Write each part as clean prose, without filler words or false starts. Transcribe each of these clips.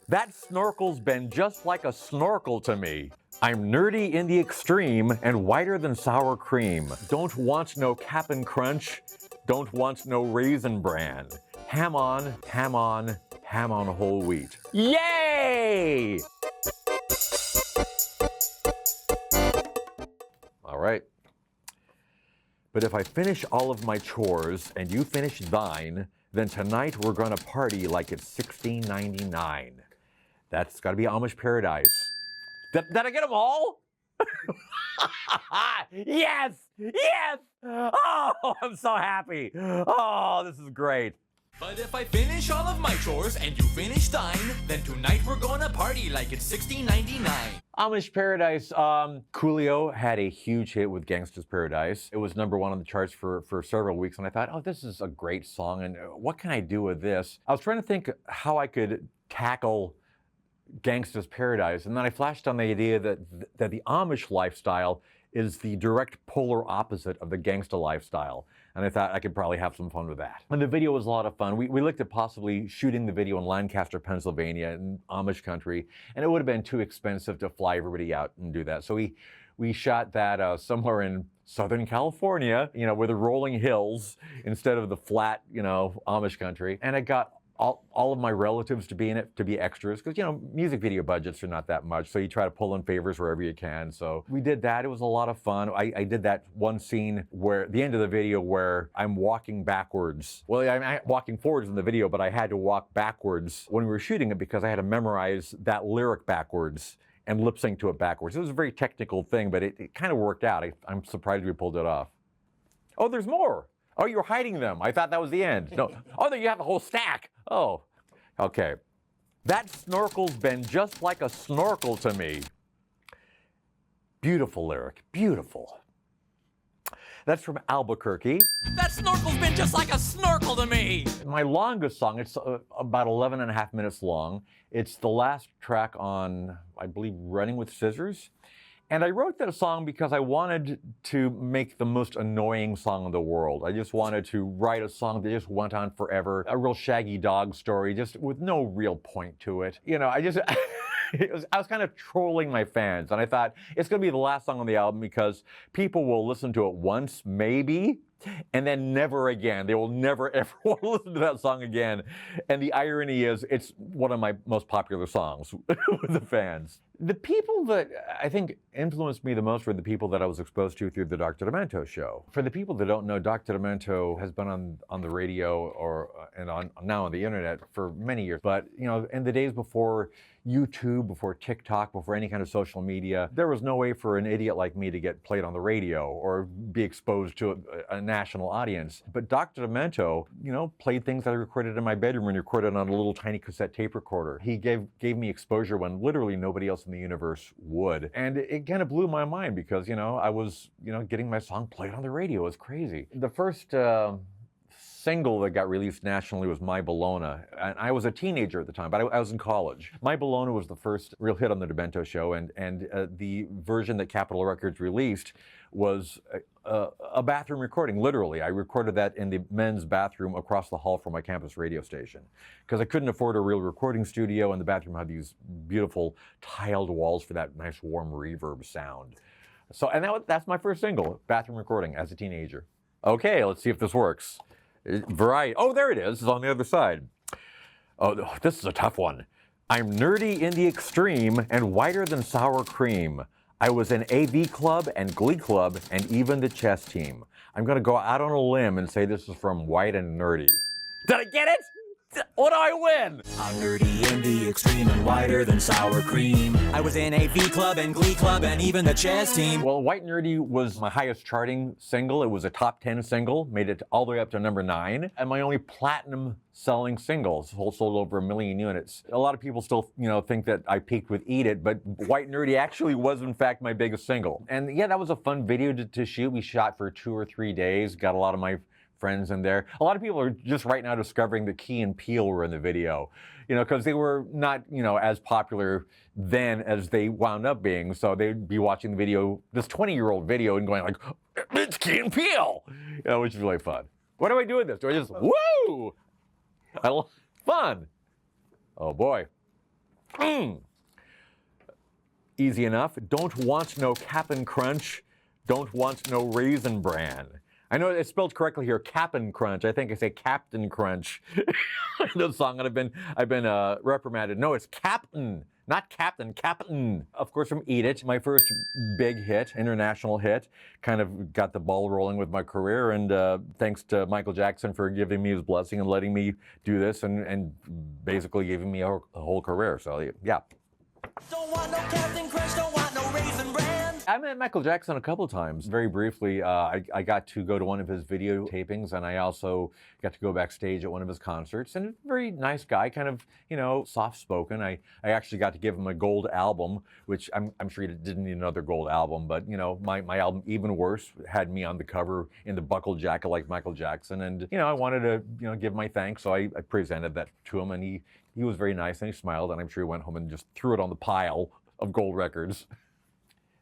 That snorkel's been just like a snorkel to me. I'm nerdy in the extreme and whiter than sour cream. Don't want no Cap'n Crunch, don't want no Raisin Bran. Ham on, ham on, ham on whole wheat. Yay! All right. But if I finish all of my chores and you finish thine, then tonight we're gonna party like it's $16.99. That's gotta be Amish Paradise. Did I get them all? Yes! Yes! Oh, I'm so happy. Oh, this is great. But if I finish all of my chores and you finish thine, then tonight we're gonna party like it's $16.99. Amish Paradise, Coolio had a huge hit with Gangsta's Paradise. It was #1 on the charts for several weeks, and I thought, oh, this is a great song, and what can I do with this? I was trying to think how I could tackle Gangsta's Paradise, and then I flashed on the idea that the Amish lifestyle is the direct polar opposite of the gangsta lifestyle. And I thought I could probably have some fun with that. And the video was a lot of fun. We looked at possibly shooting the video in Lancaster, Pennsylvania, in Amish country, and it would have been too expensive to fly everybody out and do that. So we shot that somewhere in Southern California, where the rolling hills instead of the flat, Amish country. And it got all of my relatives to be in it, to be extras, because music video budgets are not that much, so you try to pull in favors wherever you can. So we did that. It was a lot of fun. I did that one scene where the end of the video where I'm walking backwards. Well, I'm walking forwards in the video, but I had to walk backwards when we were shooting it because I had to memorize that lyric backwards and lip sync to it backwards. It was a very technical thing, but it kind of worked out. I'm surprised we pulled it off. Oh, there's more. Oh, you're hiding them. I thought that was the end. No. Oh, there you have the whole stack. Oh, okay. That snorkel's been just like a snorkel to me. Beautiful lyric, beautiful. That's from Albuquerque. That snorkel's been just like a snorkel to me. My longest song, it's about 11 and a half minutes long. It's the last track on, I believe, Running with Scissors. And I wrote that song because I wanted to make the most annoying song in the world. I just wanted to write a song that just went on forever, a real Shaggy Dog story, just with no real point to it. I was kind of trolling my fans, and I thought it's going to be the last song on the album because people will listen to it once, maybe, and then never again. They will never, ever want to listen to that song again. And the irony is, it's one of my most popular songs with the fans. The people that I think influenced me the most were the people that I was exposed to through the Dr. Demento Show. For the people that don't know, Dr. Demento has been on the radio and now on the internet for many years. But in the days before YouTube, before TikTok, before any kind of social media, there was no way for an idiot like me to get played on the radio or be exposed to a national audience. But Dr. Demento, played things that I recorded in my bedroom and recorded on a little tiny cassette tape recorder. He gave me exposure when literally nobody else in the universe would. And it kind of blew my mind because, I was, getting my song played on the radio. It was crazy. The first single that got released nationally was My Bologna. And I was a teenager at the time, but I was in college. My Bologna was the first real hit on the Demento Show, and the version that Capitol Records released was a bathroom recording, literally. I recorded that in the men's bathroom across the hall from my campus radio station because I couldn't afford a real recording studio, and the bathroom had these beautiful tiled walls for that nice warm reverb sound. So, and that's my first single, bathroom recording as a teenager. Okay, let's see if this works. Variety. Oh, there it is. It's on the other side. Oh, this is a tough one. I'm nerdy in the extreme and whiter than sour cream. I was in AV Club and Glee Club and even the chess team. I'm going to go out on a limb and say this is from White and Nerdy. Did I get it? What do I win? I'm nerdy in the extreme and whiter than sour cream. I was in AV Club and Glee Club and even the chess team. Well, White Nerdy was my highest charting single. It was a top 10 single, made it all the way up to #9, and my only platinum selling single. Sold over 1 million units. A lot of people still, think that I peaked with Eat It, but White Nerdy actually was in fact my biggest single. And yeah, that was a fun video to shoot. We shot for 2 or 3 days, got a lot of my friends in there. A lot of people are just right now discovering that Key and Peele were in the video, because they were not, as popular then as they wound up being. So they'd be watching the video, this 20-year-old video, and going like, it's Key and Peele, which is really fun. What do I do with this? Do I just, woo? Fun. Oh boy. Easy enough. Don't want no Cap'n Crunch. Don't want no Raisin Bran. I know it's spelled correctly here, Cap'n Crunch. I think I say Captain Crunch in the song, and I've been reprimanded. No, it's Captain, not Captain, Captain. Of course, from Eat It, my first big hit, international hit, kind of got the ball rolling with my career, and thanks to Michael Jackson for giving me his blessing and letting me do this, and basically giving me a whole career. So yeah. Don't want no Captain Crunch, don't want no Raisin Bran. I met Michael Jackson a couple of times. Very briefly, I got to go to one of his video tapings, and I also got to go backstage at one of his concerts. And a very nice guy, kind of, soft-spoken. I actually got to give him a gold album, which I'm sure he didn't need another gold album, but, my album, Even Worse, had me on the cover in the buckle jacket like Michael Jackson. And, I wanted to, give my thanks, so I presented that to him, and he was very nice, and he smiled, and I'm sure he went home and just threw it on the pile of gold records.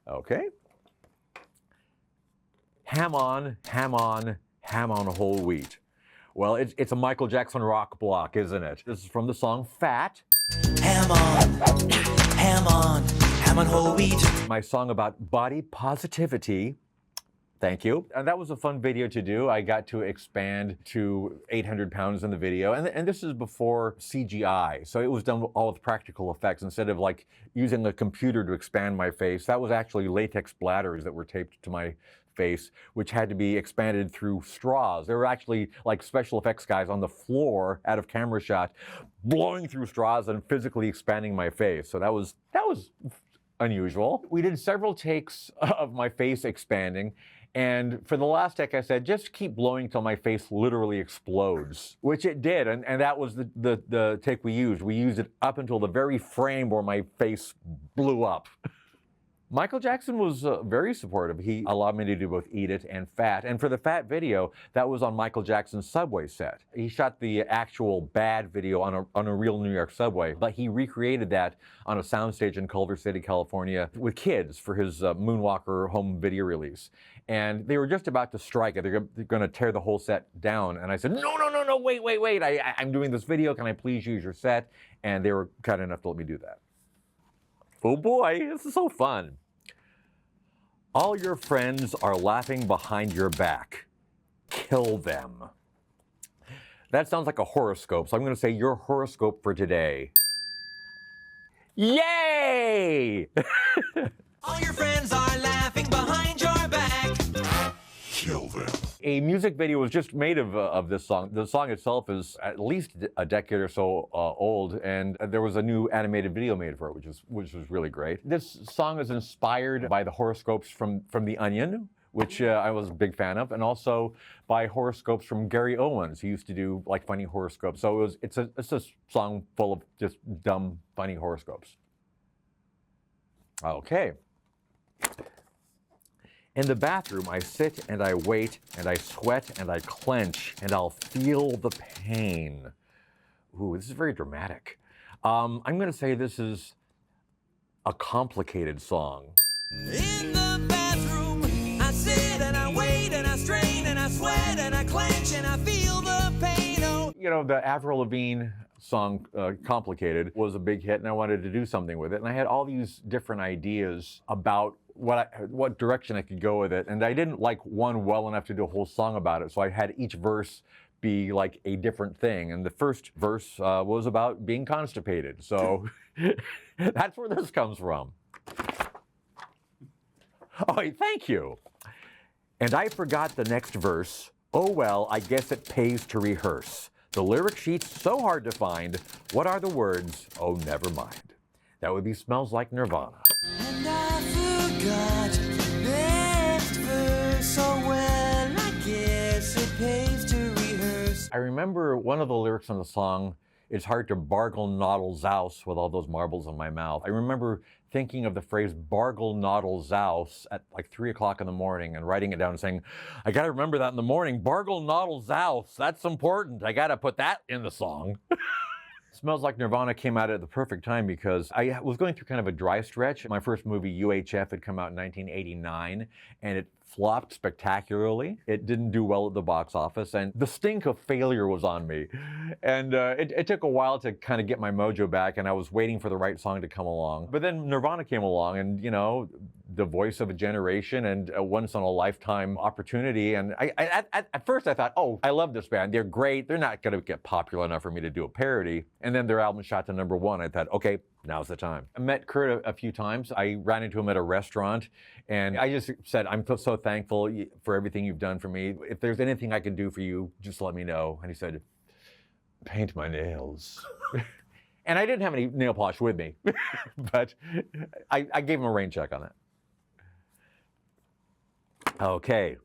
Okay. Ham on whole wheat. Well, it's a Michael Jackson rock block, isn't it? This is from the song Fat. Ham on whole wheat. My song about body positivity. Thank you. And that was a fun video to do. I got to expand to 800 pounds in the video. And this is before CGI. So it was done all with practical effects instead of like using a computer to expand my face. That was actually latex bladders that were taped to my face, which had to be expanded through straws. There were actually like special effects guys on the floor out of camera shot blowing through straws and physically expanding my face. So that was unusual. We did several takes of my face expanding. And for the last take, I said, just keep blowing till my face literally explodes, which it did. And that was the take we used. We used it up until the very frame where my face blew up. Michael Jackson was very supportive. He allowed me to do both Eat It and Fat. And for the Fat video, that was on Michael Jackson's subway set. He shot the actual bad video on a real New York subway, but he recreated that on a soundstage in Culver City, California with kids for his Moonwalker home video release. And they were just about to strike it. They're going to tear the whole set down. And I said, no, wait. I'm doing this video. Can I please use your set? And they were kind enough to let me do that. Oh boy, this is so fun. All your friends are laughing behind your back. Kill them. That sounds like a horoscope, so I'm going to say your horoscope for today. Yay! All your friends are laughing behind your back. Kill them. A music video was just made of this song. The song itself is at least a decade or so old, and there was a new animated video made for it, which was really great. This song is inspired by the horoscopes from The Onion, which I was a big fan of, and also by horoscopes from Gary Owens. He used to do like funny horoscopes. So it's a song full of just dumb, funny horoscopes. Okay. In the bathroom, I sit and I wait and I sweat and I clench and I'll feel the pain. Ooh, this is very dramatic. I'm going to say this is a complicated song. In the bathroom, I sit and I wait and I strain and I sweat and I clench and I feel the pain. Oh. The Avril Lavigne song, Complicated, was a big hit, and I wanted to do something with it. And I had all these different ideas about what direction I could go with it. And I didn't like one well enough to do a whole song about it. So I had each verse be like a different thing. And the first verse was about being constipated. So that's where this comes from. Oh, thank you. And I forgot the next verse. Oh, well, I guess it pays to rehearse. The lyric sheet's so hard to find. What are the words? Oh, never mind. That would be Smells Like Nirvana. And I forgot the next verse. Oh, well, I guess it pays to rehearse. I remember one of the lyrics on the song, it's hard to bargle noddle zouse with all those marbles in my mouth. I remember thinking of the phrase bargle noddle zouse at like 3 o'clock in the morning and writing it down and saying, I got to remember that in the morning. Bargle noddle zouse, that's important. I got to put that in the song. Smells Like Nirvana came out at the perfect time because I was going through kind of a dry stretch. My first movie, UHF, had come out in 1989, and it flopped spectacularly. It didn't do well at the box office, and the stink of failure was on me. And it took a while to kind of get my mojo back, and I was waiting for the right song to come along. But then Nirvana came along, and the voice of a generation and a once-in-a-lifetime opportunity. And at first I thought, oh, I love this band. They're great. They're not going to get popular enough for me to do a parody. And then their album shot to #1. I thought, okay, now's the time. I met Kurt a few times. I ran into him at a restaurant, and I just said, I'm so thankful for everything you've done for me. If there's anything I can do for you, just let me know. And he said, paint my nails. And I didn't have any nail polish with me, but I gave him a rain check on that. Okay.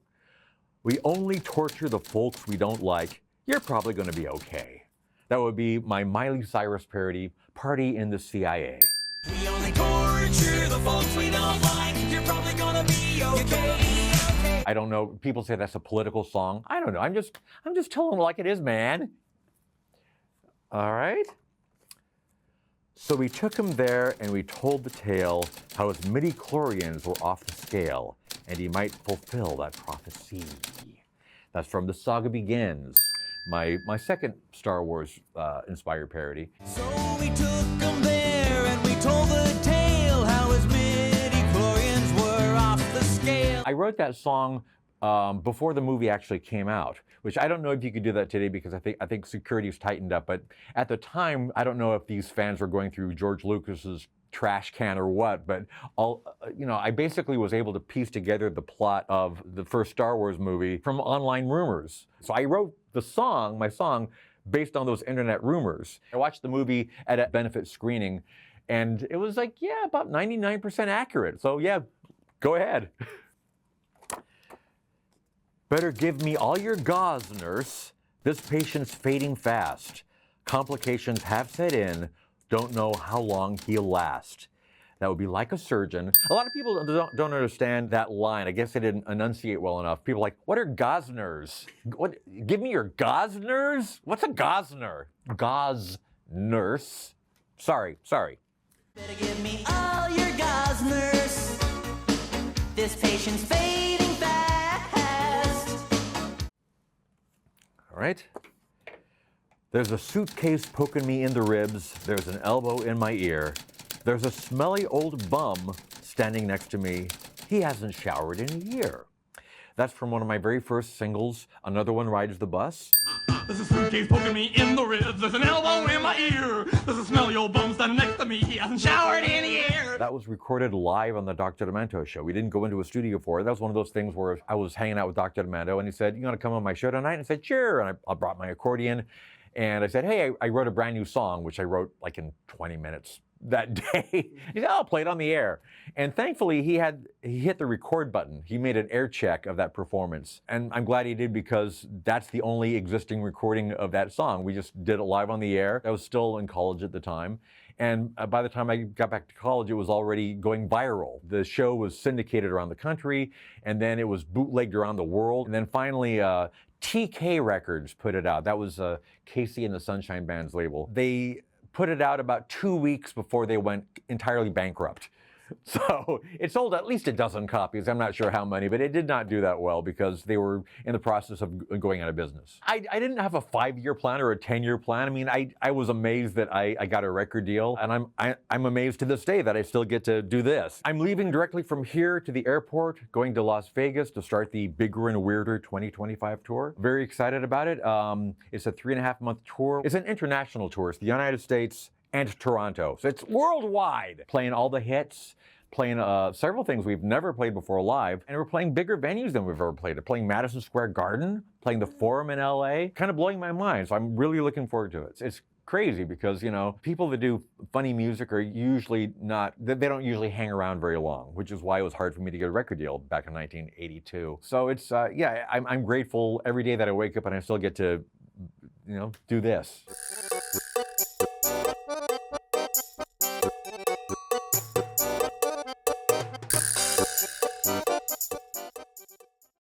We only torture the folks we don't like. You're probably going to be okay. That would be my Miley Cyrus parody, Party in the CIA. We only torture the folks we don't like. You're probably gonna be okay. I don't know. People say that's a political song. I don't know. I'm just telling them like it is, man. All right. So we took him there and we told the tale how his midi-chlorians were off the scale and he might fulfill that prophecy. That's from the Saga Begins, my second Star Wars inspired parody. So we took him there and we told the tale how his midi-chlorians were off the scale. I wrote that song before the movie actually came out, which I don't know if you could do that today because I think security's tightened up. But at the time, I don't know if these fans were going through George Lucas's trash can or what. But I basically was able to piece together the plot of the first Star Wars movie from online rumors. So I wrote my song, based on those internet rumors. I watched the movie at a benefit screening, and it was like, yeah, about 99% accurate. So yeah, go ahead. Better give me all your gauze, nurse. This patient's fading fast. Complications have set in. Don't know how long he'll last. That would be like a surgeon. A lot of people don't understand that line. I guess they didn't enunciate well enough. People are like, what are Gosners? What? Give me your Gosners? What's a Gosner? Gauze nurse. Sorry. Better give me all your Gosners. This patient's fading fast. All right. There's a suitcase poking me in the ribs. There's an elbow in my ear. There's a smelly old bum standing next to me. He hasn't showered in a year. That's from one of my very first singles, Another One Rides the Bus. There's a suitcase poking me in the ribs. There's an elbow in my ear. There's a smelly old bum standing next to me. He hasn't showered in a year. That was recorded live on the Dr. Demento Show. We didn't go into a studio for it. That was one of those things where I was hanging out with Dr. Demento, and he said, you want to come on my show tonight? And I said, sure. And I brought my accordion, and I said, hey, I wrote a brand new song, which I wrote like in 20 minutes that day. He said, I'll play it on the air. And thankfully, he hit the record button. He made an air check of that performance. And I'm glad he did because that's the only existing recording of that song. We just did it live on the air. I was still in college at the time. And by the time I got back to college, it was already going viral. The show was syndicated around the country, and then it was bootlegged around the world. And then finally, TK Records put it out. That was Casey and the Sunshine Band's label. They put it out about 2 weeks before they went entirely bankrupt. So it sold at least a dozen copies. I'm not sure how many, but it did not do that well because they were in the process of going out of business. I didn't have a 5-year plan or a 10-year plan. I mean, I was amazed that I got a record deal, and I'm amazed to this day that I still get to do this. I'm leaving directly from here to the airport, going to Las Vegas to start the Bigger and Weirder 2025 tour. Very excited about it. It's a 3.5-month tour. It's an international tour. It's the United States and Toronto. So it's worldwide. Playing all the hits, playing several things we've never played before live, and we're playing bigger venues than we've ever played. We're playing Madison Square Garden, playing the Forum in LA, kind of blowing my mind. So I'm really looking forward to it. It's crazy because, people that do funny music are usually they don't usually hang around very long, which is why it was hard for me to get a record deal back in 1982. So it's, I'm grateful every day that I wake up and I still get to, do this.